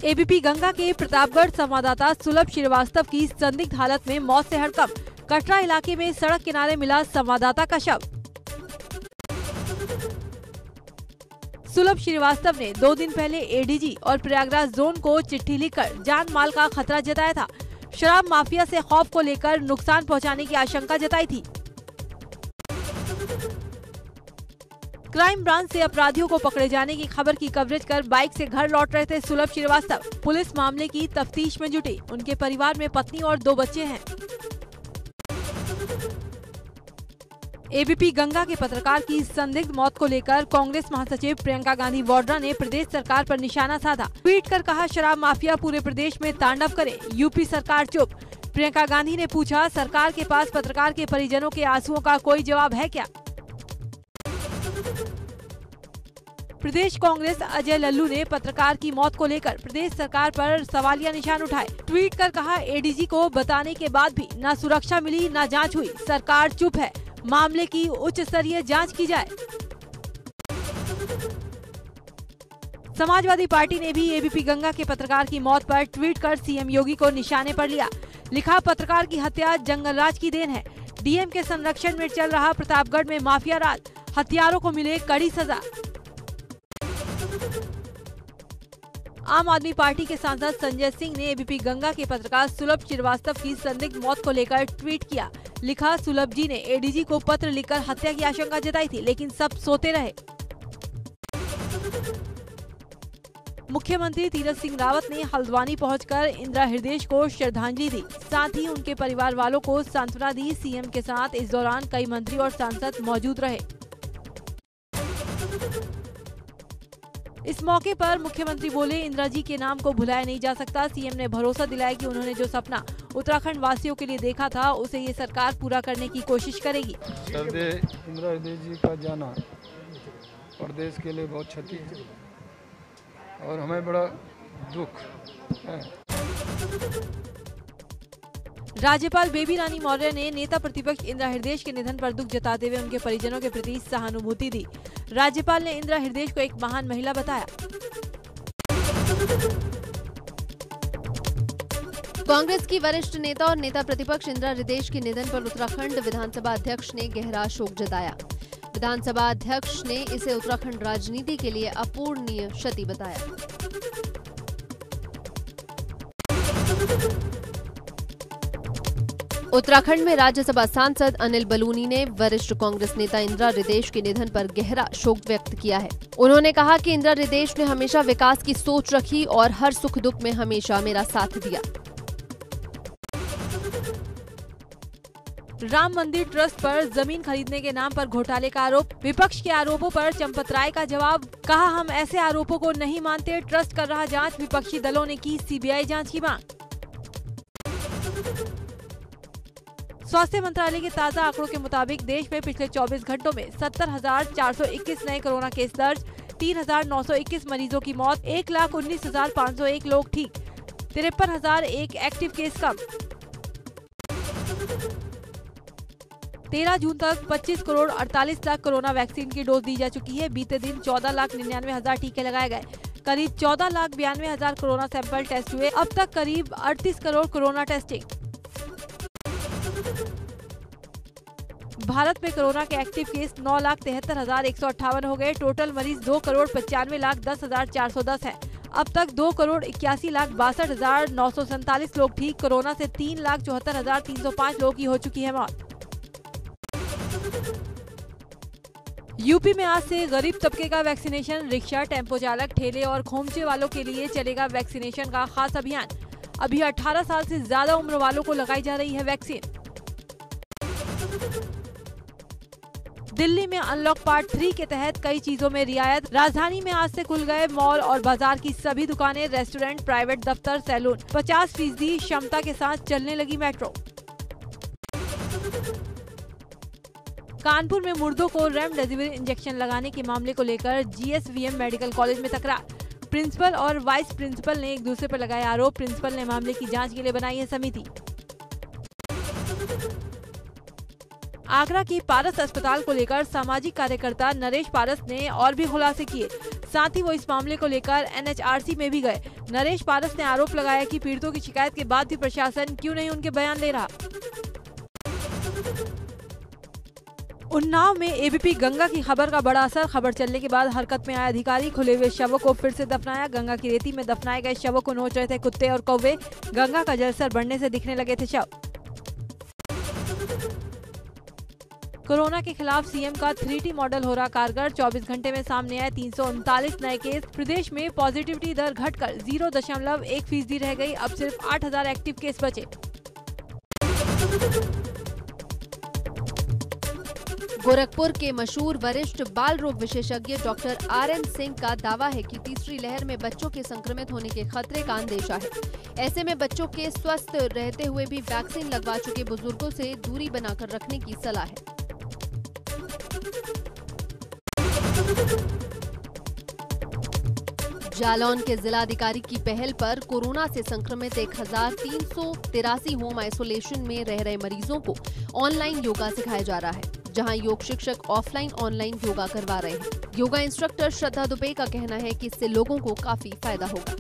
ABP Ganga के प्रतापगढ़ संवाददाता सुलभ श्रीवास्तव की संदिग्ध हालत में मौत से हड़कंप। कटरा इलाके में सड़क किनारे मिला संवाददाता का शव। सुलभ श्रीवास्तव ने 2 दिन पहले एडीजी और प्रयागराज जोन को चिट्ठी लिखकर जान माल का खतरा जताया था। शराब माफिया से खौफ को लेकर नुकसान पहुंचाने की आशंका जताई थी। क्राइम ब्रांच से अपराधियों को पकड़े जाने की खबर की कवरेज कर बाइक से घर लौट रहे थे सुलभ श्रीवास्तव। पुलिस मामले की तफ्तीश में जुटी। उनके परिवार में पत्नी और 2 बच्चे हैं। एबीपी गंगा के पत्रकार की संदिग्ध मौत को लेकर कांग्रेस महासचिव प्रियंका गांधी वाड्रा ने प्रदेश सरकार पर निशाना साधा। ट्वीट कर कहा, शराब माफिया पूरे प्रदेश में तांडव करे, यूपी सरकार चुप। प्रियंका गांधी ने पूछा, सरकार के पास पत्रकार के परिजनों के आंसुओं का कोई जवाब है क्या? प्रदेश कांग्रेस अजय लल्लू ने पत्रकार की मौत को लेकर प्रदेश सरकार पर सवालिया निशान उठाए। ट्वीट कर कहा, एडीजी को बताने के बाद भी न सुरक्षा मिली न जांच हुई, सरकार चुप है, मामले की उच्च स्तरीय जांच की जाए। समाजवादी पार्टी ने भी एबीपी गंगा के पत्रकार की मौत पर ट्वीट कर सीएम योगी को निशाने पर लिया। लिखा, पत्रकार की हत्या जंगलराज की देन है। डीएम के संरक्षण में चल रहा प्रतापगढ़ में माफिया राज, हत्यारों को मिले कड़ी सजा। आम आदमी पार्टी के सांसद संजय सिंह ने एबीपी गंगा के पत्रकार सुलभ श्रीवास्तव की संदिग्ध मौत को लेकर ट्वीट किया। लिखा, सुलभ जी ने एडीजी को पत्र लिखकर हत्या की आशंका जताई थी, लेकिन सब सोते रहे। मुख्यमंत्री तीरथ सिंह रावत ने हल्द्वानी पहुंचकर इंदिरा हृदय को श्रद्धांजलि दी। साथ ही उनके परिवार वालों को सांत्वना दी। सीएम के साथ इस दौरान कई मंत्री और सांसद मौजूद रहे। इस मौके पर मुख्यमंत्री बोले, इंदिरा जी के नाम को भुलाया नहीं जा सकता। सीएम ने भरोसा दिलाया कि उन्होंने जो सपना उत्तराखंड वासियों के लिए देखा था, उसे ये सरकार पूरा करने की कोशिश करेगी। इंदिरा हृदय जी का जाना प्रदेश के लिए बहुत क्षति है और हमें बड़ा दुख है। राज्यपाल बेबी रानी मौर्य ने नेता प्रतिपक्ष इंदिरा हृदय के निधन पर दुख जताते हुए उनके परिजनों के प्रति सहानुभूति दी। राज्यपाल ने इंदिरा हृदय को एक महान महिला बताया। कांग्रेस की वरिष्ठ नेता और नेता प्रतिपक्ष इंदिरा हृदय के निधन पर उत्तराखंड विधानसभा अध्यक्ष ने गहरा शोक जताया। विधानसभा अध्यक्ष ने इसे उत्तराखंड राजनीति के लिए अपूरणीय क्षति बताया। उत्तराखंड में राज्यसभा सांसद अनिल बलूनी ने वरिष्ठ कांग्रेस नेता इंदिरा हृदय के निधन पर गहरा शोक व्यक्त किया है। उन्होंने कहा कि इंदिरा हृदय ने हमेशा विकास की सोच रखी और हर सुख दुख में हमेशा मेरा साथ दिया। राम मंदिर ट्रस्ट पर जमीन खरीदने के नाम पर घोटाले का आरोप। विपक्ष के आरोपों पर चंपत राय का जवाब। कहा, हम ऐसे आरोपों को नहीं मानते, ट्रस्ट कर रहा जांच। विपक्षी दलों ने की सीबीआई जांच की मांग। स्वास्थ्य मंत्रालय के ताजा आंकड़ों के मुताबिक देश में पिछले 24 घंटों में 70,421 नए कोरोना केस दर्ज। 3,921 मरीजों की मौत। 1,19,501 लोग ठीक। 53,001 एक्टिव केस कम। 13 जून तक 25 करोड़ 48 लाख कोरोना वैक्सीन की डोज दी जा चुकी है। बीते दिन 14,99,000 टीके लगाए गए। करीब 14,92,000 कोरोना सैंपल टेस्ट हुए। अब तक करीब 38 करोड़ कोरोना टेस्टिंग। भारत में कोरोना के एक्टिव केस 9,73,158 हो गए। टोटल मरीज 2,95,10,410 है। अब तक 2,81,62,947 लोग ठीक। कोरोना से 3,74,305 लोगों की हो चुकी है मौत। यूपी में आज से गरीब तबके का वैक्सीनेशन। रिक्शा, टेम्पो चालक, ठेले और खोमचे वालों के लिए चलेगा वैक्सीनेशन का खास अभियान। अभी 18 साल से ज्यादा उम्र वालों को लगाई जा रही है वैक्सीन। दिल्ली में अनलॉक पार्ट 3 के तहत कई चीजों में रियायत। राजधानी में आज से खुल गए मॉल और बाजार की सभी दुकानें, रेस्टोरेंट, प्राइवेट दफ्तर, सैलून। 50% क्षमता के साथ चलने लगी मेट्रो। कानपुर में मुर्दों को रेमडेसिविर इंजेक्शन लगाने के मामले को लेकर जीएसवीएम मेडिकल कॉलेज में तकरार। प्रिंसिपल और वाइस प्रिंसिपल ने एक दूसरे पर लगाए आरोप। प्रिंसिपल ने मामले की जांच के लिए बनाई है समिति। आगरा की पारस अस्पताल को लेकर सामाजिक कार्यकर्ता नरेश पारस ने और भी खुलासे किए। साथ ही वो इस मामले को लेकर NHRC में भी गए। नरेश पारस ने आरोप लगाया कि पीड़ितों की शिकायत के बाद भी प्रशासन क्यों नहीं उनके बयान ले रहा। उन्नाव में ABP गंगा की खबर का बड़ा असर। खबर चलने के बाद हरकत में आए अधिकारी खुले हुए शवों को फिर से दफनाया। गंगा की रेती में दफनाए गए शवों को नोच रहे थे कुत्ते और कौवे। गंगा का जलस्तर बढ़ने से दिखने लगे थे शव। कोरोना के खिलाफ सीएम का 3T मॉडल हो रहा कारगर। 24 घंटे में सामने आए 339 नए केस। प्रदेश में पॉजिटिविटी दर घटकर 0.1% रह गई। अब सिर्फ 8000 एक्टिव केस बचे। गोरखपुर के मशहूर वरिष्ठ बाल रोग विशेषज्ञ डॉक्टर RN सिंह का दावा है कि तीसरी लहर में बच्चों के संक्रमित होने के खतरे का अंदेशा है। ऐसे में बच्चों के स्वस्थ रहते हुए भी वैक्सीन लगवा चुके बुजुर्गों से दूरी बनाकर रखने की सलाह है। जालौन के जिलाधिकारी की पहल पर कोरोना से संक्रमित 1383 होम आइसोलेशन में रह रहे मरीजों को ऑनलाइन योगा सिखाया जा रहा है, जहां योग शिक्षक ऑफलाइन ऑनलाइन योगा करवा रहे हैं। योगा इंस्ट्रक्टर श्रद्धा दुबे का कहना है कि इससे लोगों को काफी फायदा होगा।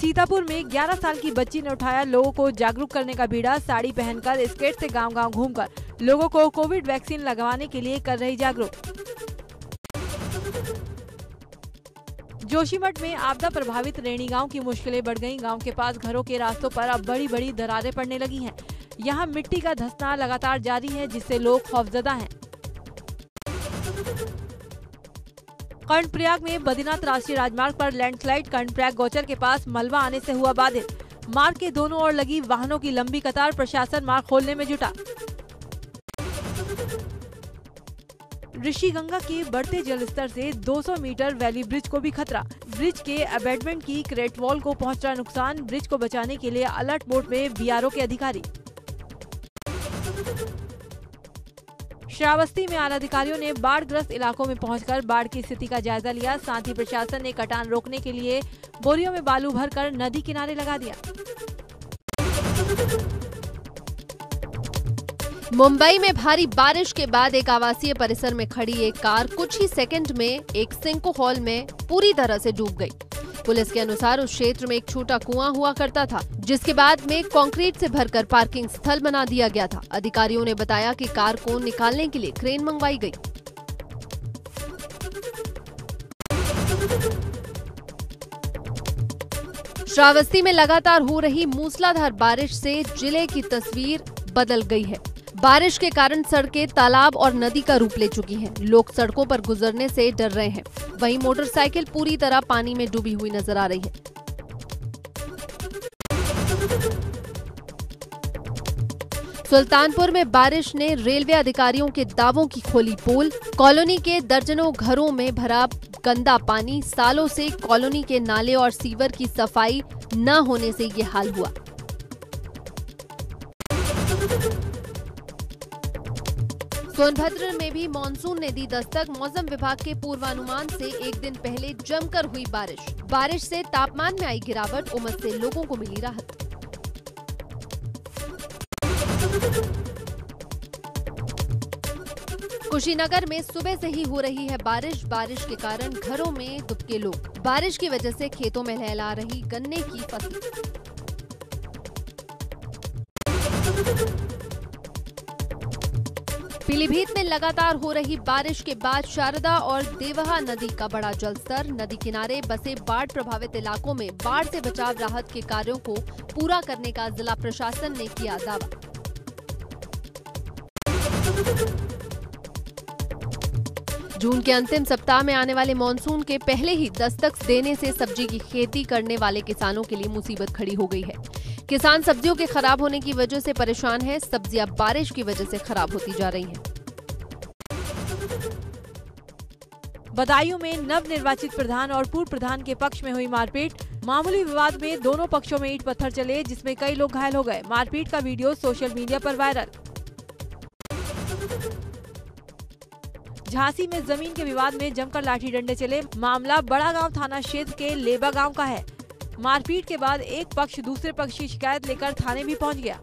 सीतापुर में 11 साल की बच्ची ने उठाया लोगों को जागरूक करने का बीड़ा। साड़ी पहनकर स्केट से गांव-गांव घूमकर लोगों को कोविड वैक्सीन लगवाने के लिए कर रही जागरूक। जोशीमठ में आपदा प्रभावित रेणी गांव की मुश्किलें बढ़ गईं। गांव के पास घरों के रास्तों पर अब बड़ी बड़ी दरारें पड़ने लगी हैं। यहां मिट्टी का धंसना लगातार जारी है, जिससे लोग खौफजदा हैं। कर्णप्रयाग में बद्रीनाथ राष्ट्रीय राजमार्ग पर लैंडस्लाइड। कर्णप्रयाग गौचर के पास मलबा आने से हुआ बाधित। मार्ग के दोनों ओर लगी वाहनों की लंबी कतार। प्रशासन मार्ग खोलने में जुटा। ऋषिगंगा के बढ़ते जलस्तर से 200 मीटर वैली ब्रिज को भी खतरा। ब्रिज के अबैटमेंट की क्रेट वॉल को पहुंच रहा नुकसान। ब्रिज को बचाने के लिए अलर्ट मोड में BRO के अधिकारी। श्रावस्ती में आला अधिकारियों ने बाढ़ग्रस्त इलाकों में पहुंचकर बाढ़ की स्थिति का जायजा लिया। साथ ही प्रशासन ने कटान रोकने के लिए बोरियों में बालू भरकर नदी किनारे लगा दिया। मुंबई में भारी बारिश के बाद एक आवासीय परिसर में खड़ी एक कार कुछ ही सेकंड में एक सिंको हॉल में पूरी तरह से डूब गई। पुलिस के अनुसार उस क्षेत्र में एक छोटा कुआं हुआ करता था, जिसके बाद में कंक्रीट से भरकर पार्किंग स्थल बना दिया गया था। अधिकारियों ने बताया कि कार को निकालने के लिए क्रेन मंगवाई गई। श्रावस्ती में लगातार हो रही मूसलाधार बारिश से जिले की तस्वीर बदल गई है। बारिश के कारण सड़कें तालाब और नदी का रूप ले चुकी हैं। लोग सड़कों पर गुजरने से डर रहे हैं। वहीं मोटरसाइकिल पूरी तरह पानी में डूबी हुई नजर आ रही है। सुल्तानपुर में बारिश ने रेलवे अधिकारियों के दावों की खोली पोल। कॉलोनी के दर्जनों घरों में भरा गंदा पानी। सालों से कॉलोनी के नाले और सीवर की सफाई न होने से ये हाल हुआ। सोनभद्र में भी मानसून ने दी दस्तक। मौसम विभाग के पूर्वानुमान से एक दिन पहले जमकर हुई बारिश। बारिश से तापमान में आई गिरावट। उमस से लोगों को मिली राहत। कुशीनगर में सुबह से ही हो रही है बारिश। बारिश के कारण घरों में दुबके लोग। बारिश की वजह से खेतों में लहला रही गन्ने की फसल। पीलीभीत में लगातार हो रही बारिश के बाद शारदा और देवहा नदी का बढ़ा जलस्तर। नदी किनारे बसे बाढ़ प्रभावित इलाकों में बाढ़ से बचाव राहत के कार्यों को पूरा करने का जिला प्रशासन ने किया दावा। जून के अंतिम सप्ताह में आने वाले मानसून के पहले ही दस्तक देने से सब्जी की खेती करने वाले किसानों के लिए मुसीबत खड़ी हो गई है। किसान सब्जियों के खराब होने की वजह से परेशान है। सब्जियां बारिश की वजह से खराब होती जा रही हैं। बदायूं में नवनिर्वाचित प्रधान और पूर्व प्रधान के पक्ष में हुई मारपीट। मामूली विवाद में दोनों पक्षों में ईंट पत्थर चले, जिसमें कई लोग घायल हो गए। मारपीट का वीडियो सोशल मीडिया पर वायरल। झांसी में जमीन के विवाद में जमकर लाठी डंडे चले। मामला बड़ा गांव थाना क्षेत्र के लेबा गांव का है। मारपीट के बाद एक पक्ष दूसरे पक्ष की शिकायत लेकर थाने भी पहुंच गया।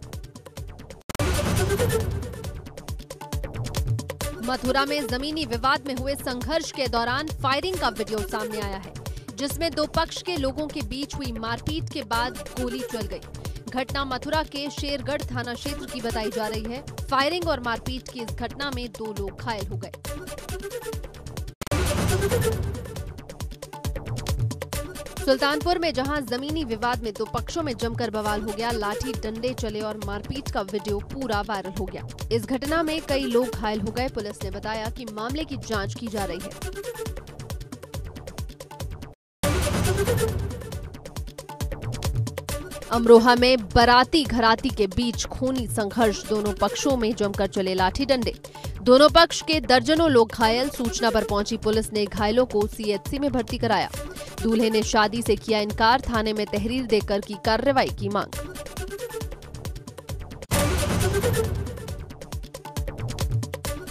मथुरा में जमीनी विवाद में हुए संघर्ष के दौरान फायरिंग का वीडियो सामने आया है, जिसमें दो पक्ष के लोगों के बीच हुई मारपीट के बाद गोली चल गई। घटना मथुरा के शेरगढ़ थाना क्षेत्र की बताई जा रही है। फायरिंग और मारपीट की इस घटना में 2 लोग घायल हो गए। सुल्तानपुर में जहां जमीनी विवाद में 2 पक्षों में जमकर बवाल हो गया, लाठी डंडे चले और मारपीट का वीडियो पूरा वायरल हो गया। इस घटना में कई लोग घायल हो गए। पुलिस ने बताया कि मामले की जांच की जा रही है। अमरोहा में बाराती घराती के बीच खूनी संघर्ष, दोनों पक्षों में जमकर चले लाठी डंडे। दोनों पक्ष के दर्जनों लोग घायल। सूचना पर पहुंची पुलिस ने घायलों को सीएचसी में भर्ती कराया। दूल्हे ने शादी से किया इनकार, थाने में तहरीर देकर की कार्रवाई की मांग।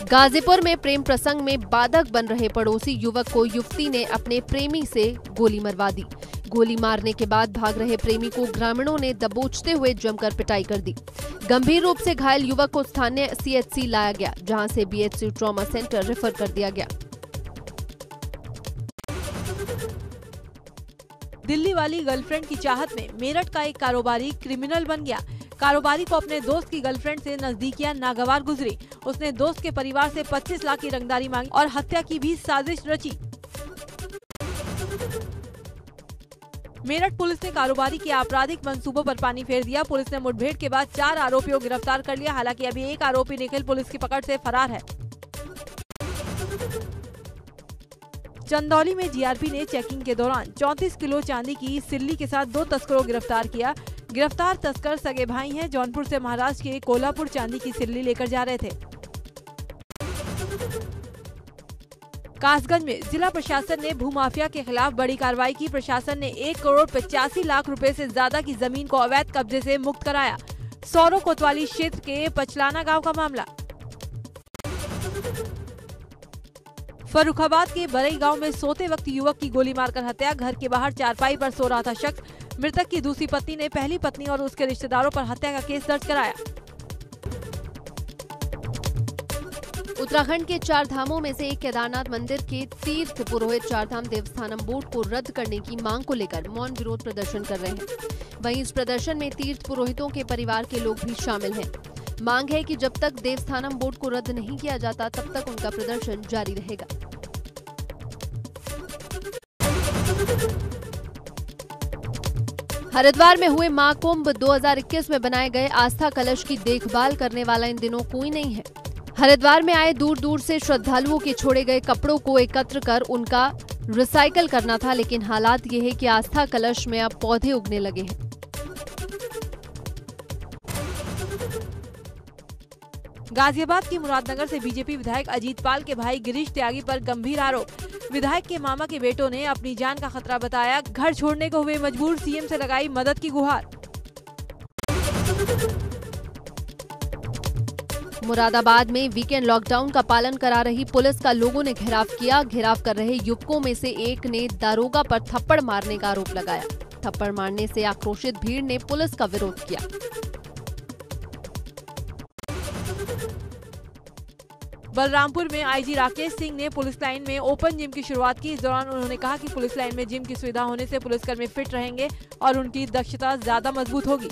गाजीपुर में प्रेम प्रसंग में बाधक बन रहे पड़ोसी युवक को युवती ने अपने प्रेमी से गोली मरवा दी। गोली मारने के बाद भाग रहे प्रेमी को ग्रामीणों ने दबोचते हुए जमकर पिटाई कर दी। गंभीर रूप से घायल युवक को स्थानीय सीएचसी लाया गया, जहां से बीएचसी ट्रॉमा सेंटर रेफर कर दिया गया। दिल्ली वाली गर्लफ्रेंड की चाहत में मेरठ का एक कारोबारी क्रिमिनल बन गया। कारोबारी को अपने दोस्त की गर्लफ्रेंड से नजदीकियां नागवार गुजरी। उसने दोस्त के परिवार से 25 लाख की रंगदारी मांगी और हत्या की भी साजिश रची। मेरठ पुलिस ने कारोबारी के आपराधिक मंसूबों पर पानी फेर दिया। पुलिस ने मुठभेड़ के बाद 4 आरोपियों को गिरफ्तार कर लिया। हालांकि अभी एक आरोपी निखिल पुलिस की पकड़ से फरार है। चंदौली में जीआरपी ने चेकिंग के दौरान 34 किलो चांदी की सिल्ली के साथ 2 तस्करों को गिरफ्तार किया। गिरफ्तार तस्कर सगे भाई हैं। जौनपुर से महाराष्ट्र के कोल्हापुर चांदी की सिल्ली लेकर जा रहे थे। कासगंज में जिला प्रशासन ने भूमाफिया के खिलाफ बड़ी कार्रवाई की। प्रशासन ने 1 करोड़ 85 लाख रुपए से ज्यादा की जमीन को अवैध कब्जे से मुक्त कराया। सौरो कोतवाली क्षेत्र के पचलाना गांव का मामला। फर्रुखाबाद के बरई गांव में सोते वक्त युवक की गोली मारकर हत्या। घर के बाहर चारपाई पर सो रहा था शख्स। मृतक की दूसरी पत्नी ने पहली पत्नी और उसके रिश्तेदारों पर हत्या का केस दर्ज कराया। उत्तराखंड के 4 धामों में से एक केदारनाथ मंदिर के तीर्थ पुरोहित चारधाम देवस्थानम बोर्ड को रद्द करने की मांग को लेकर मौन विरोध प्रदर्शन कर रहे हैं। वहीं इस प्रदर्शन में तीर्थ पुरोहितों के परिवार के लोग भी शामिल हैं। मांग है कि जब तक देवस्थानम बोर्ड को रद्द नहीं किया जाता, तब तक उनका प्रदर्शन जारी रहेगा। हरिद्वार में हुए महाकुंभ 2021 में बनाए गए आस्था कलश की देखभाल करने वाला इन दिनों कोई नहीं है। हरिद्वार में आए दूर दूर से श्रद्धालुओं के छोड़े गए कपड़ों को एकत्र कर उनका रिसाइकल करना था, लेकिन हालात ये है कि आस्था कलश में अब पौधे उगने लगे हैं। गाजियाबाद की मुरादनगर से बीजेपी विधायक अजीत पाल के भाई गिरीश त्यागी पर गंभीर आरोप। विधायक के मामा के बेटों ने अपनी जान का खतरा बताया। घर छोड़ने को हुए मजबूर, सीएम से लगाई मदद की गुहार। मुरादाबाद में वीकेंड लॉकडाउन का पालन करा रही पुलिस का लोगों ने घेराव किया। घेराव कर रहे युवकों में से एक ने दारोगा पर थप्पड़ मारने का आरोप लगाया। थप्पड़ मारने से आक्रोशित भीड़ ने पुलिस का विरोध किया। बलरामपुर में आईजी राकेश सिंह ने पुलिस लाइन में ओपन जिम की शुरुआत की। इस दौरान उन्होंने कहा कि पुलिस लाइन में जिम की सुविधा होने से पुलिसकर्मी फिट रहेंगे और उनकी दक्षता ज्यादा मजबूत होगी।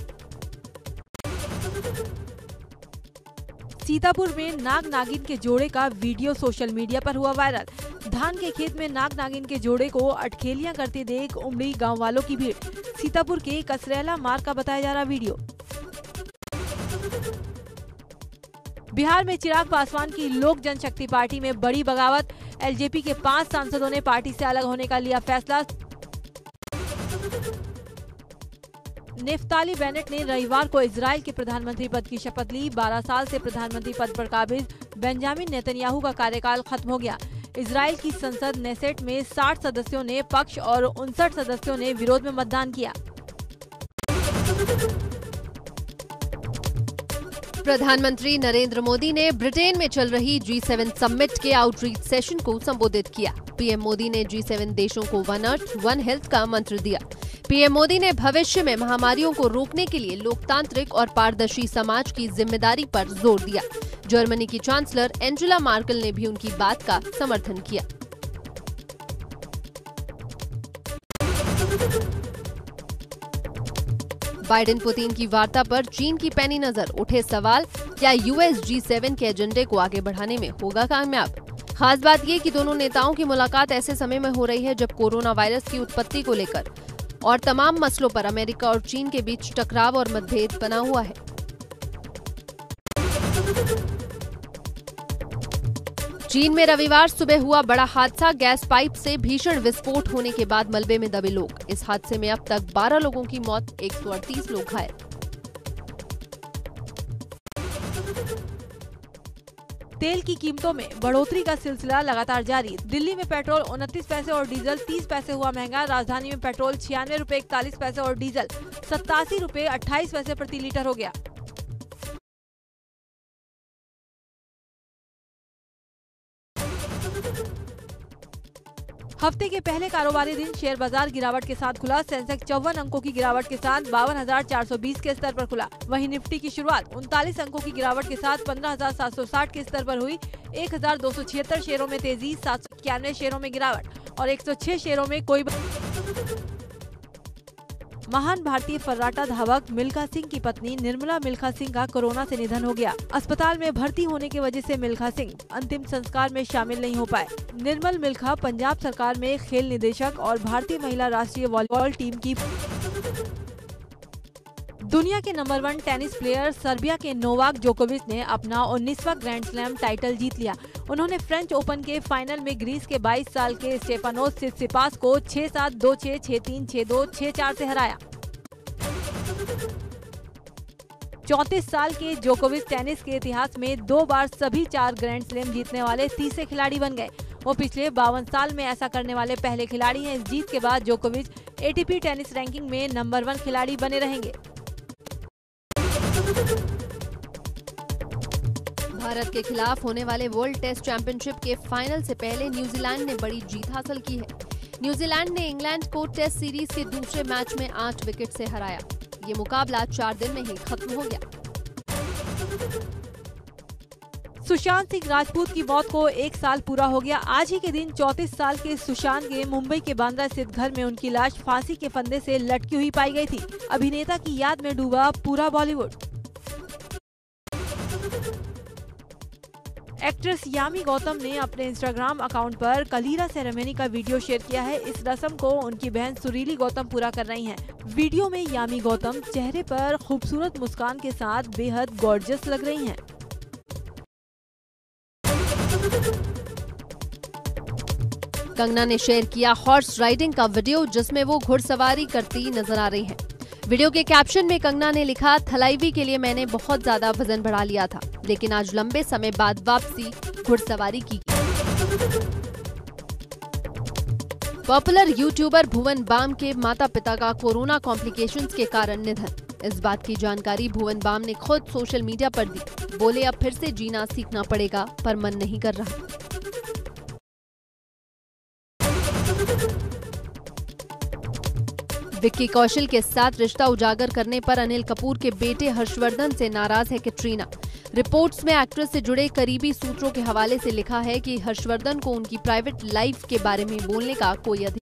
सीतापुर में नाग नागिन के जोड़े का वीडियो सोशल मीडिया पर हुआ वायरल। धान के खेत में नाग नागिन के जोड़े को अटखेलियां करते देख उमड़ी गांव वालों की भीड़। सीतापुर के कसरेला मार्ग का बताया जा रहा वीडियो। बिहार में चिराग पासवान की लोक जनशक्ति पार्टी में बड़ी बगावत। एलजेपी के 5 सांसदों ने पार्टी से अलग होने का लिया फैसला। नेफ्ताली बेनेट ने रविवार को इजराइल के प्रधानमंत्री पद की शपथ ली। 12 साल से प्रधानमंत्री पद पर काबिज बेंजामिन नेतन्याहू का कार्यकाल खत्म हो गया। इजराइल की संसद नेसेट में 60 सदस्यों ने पक्ष और 59 सदस्यों ने विरोध में मतदान किया। प्रधानमंत्री नरेंद्र मोदी ने ब्रिटेन में चल रही G7 समिट के आउटरीच सेशन को संबोधित किया। पीएम मोदी ने G7 देशों को वन अर्थ वन हेल्थ का मंत्र दिया। पीएम मोदी ने भविष्य में महामारियों को रोकने के लिए लोकतांत्रिक और पारदर्शी समाज की जिम्मेदारी पर जोर दिया। जर्मनी की चांसलर एंजेला मार्केल ने भी उनकी बात का समर्थन किया। बाइडेन पुतिन की वार्ता पर चीन की पैनी नजर, उठे सवाल, क्या यूएस G7 के एजेंडे को आगे बढ़ाने में होगा कामयाब। खास बात ये कि दोनों नेताओं की मुलाकात ऐसे समय में हो रही है जब कोरोना वायरस की उत्पत्ति को लेकर और तमाम मसलों पर अमेरिका और चीन के बीच टकराव और मतभेद बना हुआ है। चीन में रविवार सुबह हुआ बड़ा हादसा, गैस पाइप से भीषण विस्फोट होने के बाद मलबे में दबे लोग। इस हादसे में अब तक 12 लोगों की मौत, 138 लोग घायल। तेल की कीमतों में बढ़ोतरी का सिलसिला लगातार जारी। दिल्ली में पेट्रोल 29 पैसे और डीजल 30 पैसे हुआ महंगा। राजधानी में पेट्रोल 96 रुपए 41 पैसे और डीजल 87 रुपए 28 पैसे प्रति लीटर हो गया। हफ्ते के पहले कारोबारी दिन शेयर बाजार गिरावट के साथ खुला। सेंसेक्स 54 अंकों की गिरावट के साथ 52,420 के स्तर पर खुला। वहीं निफ्टी की शुरुआत 39 अंकों की गिरावट के साथ 15,760 के स्तर पर हुई। 1,276 शेयरों में तेजी, 791 शेयरों में गिरावट और 106 शेयरों में कोई। महान भारतीय फर्राटा धावक मिल्खा सिंह की पत्नी निर्मला मिल्खा सिंह का कोरोना से निधन हो गया। अस्पताल में भर्ती होने की वजह से मिल्खा सिंह अंतिम संस्कार में शामिल नहीं हो पाए। निर्मल मिल्खा पंजाब सरकार में खेल निदेशक और भारतीय महिला राष्ट्रीय वॉलीबॉल टीम की। दुनिया के नंबर 1 टेनिस प्लेयर सर्बिया के नोवाक जोकोविच ने अपना 19वां ग्रैंड स्लैम टाइटल जीत लिया। उन्होंने फ्रेंच ओपन के फाइनल में ग्रीस के 22 साल के स्टेफानोस सित्सिपास को 6-7, 2-6, 6-3, 6-2, 6-4 से हराया। 34 साल के जोकोविच टेनिस के इतिहास में 2 बार सभी 4 ग्रैंड स्लैम जीतने वाले तीसरे खिलाड़ी बन गए। वो पिछले 52 साल में ऐसा करने वाले पहले खिलाड़ी हैं। इस जीत के बाद जोकोविच ATP टेनिस रैंकिंग में नंबर 1 खिलाड़ी बने रहेंगे। भारत के खिलाफ होने वाले वर्ल्ड टेस्ट चैंपियनशिप के फाइनल से पहले न्यूजीलैंड ने बड़ी जीत हासिल की है। न्यूजीलैंड ने इंग्लैंड को टेस्ट सीरीज के दूसरे मैच में 8 विकेट से हराया। ये मुकाबला 4 दिन में ही खत्म हो गया। सुशांत सिंह राजपूत की मौत को 1 साल पूरा हो गया। आज ही के दिन 34 साल के सुशांत के मुंबई के बांद्रा स्थित घर में उनकी लाश फांसी के फंदे से लटकी हुई पाई गई थी। अभिनेता की याद में डूबा पूरा बॉलीवुड। एक्ट्रेस यामी गौतम ने अपने इंस्टाग्राम अकाउंट पर कलीरा सेरेमनी का वीडियो शेयर किया है। इस रस्म को उनकी बहन सुरीली गौतम पूरा कर रही हैं। वीडियो में यामी गौतम चेहरे पर खूबसूरत मुस्कान के साथ बेहद गॉर्जियस लग रही हैं। कंगना ने शेयर किया हॉर्स राइडिंग का वीडियो, जिसमें वो घुड़सवारी करती नजर आ रही हैं। वीडियो के कैप्शन में कंगना ने लिखा, थलाईवी के लिए मैंने बहुत ज्यादा वजन बढ़ा लिया था, लेकिन आज लंबे समय बाद वापसी घुड़सवारी की। पॉपुलर यूट्यूबर भुवन बाम के माता पिता का कोरोना कॉम्प्लिकेशंस के कारण निधन। इस बात की जानकारी भुवन बाम ने खुद सोशल मीडिया पर दी। बोले, अब फिर से जीना सीखना पड़ेगा, पर मन नहीं कर रहा। विक्की कौशल के साथ रिश्ता उजागर करने पर अनिल कपूर के बेटे हर्षवर्धन से नाराज है कैटरीना। रिपोर्ट्स में एक्ट्रेस से जुड़े करीबी सूत्रों के हवाले से लिखा है कि हर्षवर्धन को उनकी प्राइवेट लाइफ के बारे में बोलने का कोई अधिकार